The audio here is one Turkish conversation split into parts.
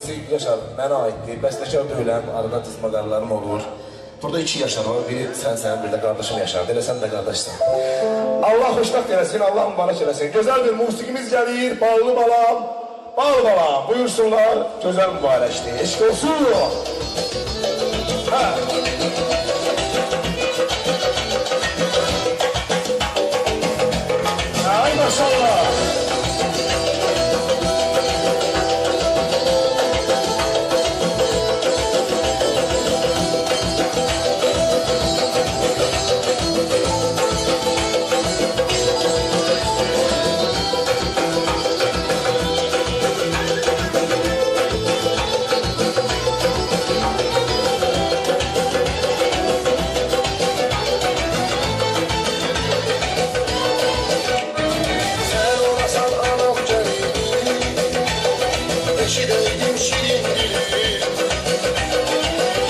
Yaşar, mənə aiddir. Bəstəkar deyiləm, arada tızmaqarlarım olur. Burada 2 Yaşar var, biri sən, bir də qardaşım Yaşar. Elə sən də qardaşsan. Allah xoşbəxt eləsin, Allah mübarək eləsin. Gözəl bir musiqimiz gəlir, bağlı balam. Bağlı balam, buyursunlar, gözəl mübarəkdir. Eşq olsun. Ay maşallah. Şirin şirin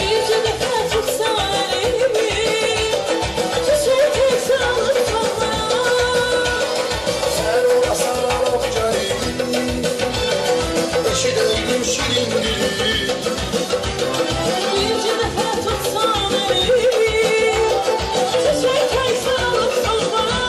yüzü defa tutsan elimi çiçek sağlık toplar Sen olasan canım Eşideydim şirin yüzü defa tutsan elimi çiçek sağlık toplar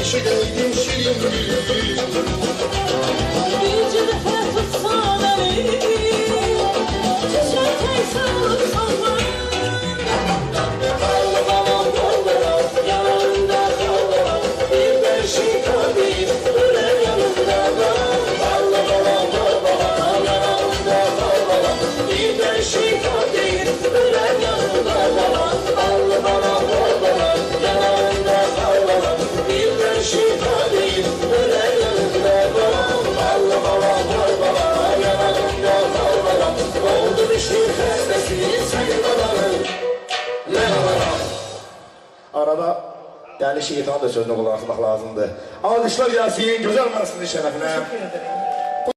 Eşideydim şirin yüzü defa tutsan elimi çiçek sağlık toplar yanımda kalma bir beşik alayım öyle yanımda yanımda kalma bir beşik alayım öyle yanımda yanımda kalma bir beşik alayım öyle yanımda yanımda kalma oldu bir şey hevesini sen bana Arada yani şeytan da sözünü kulak asmaq lazımdır. Alkışlar gelsin, güzel marasının şerefine. Teşekkür ederim.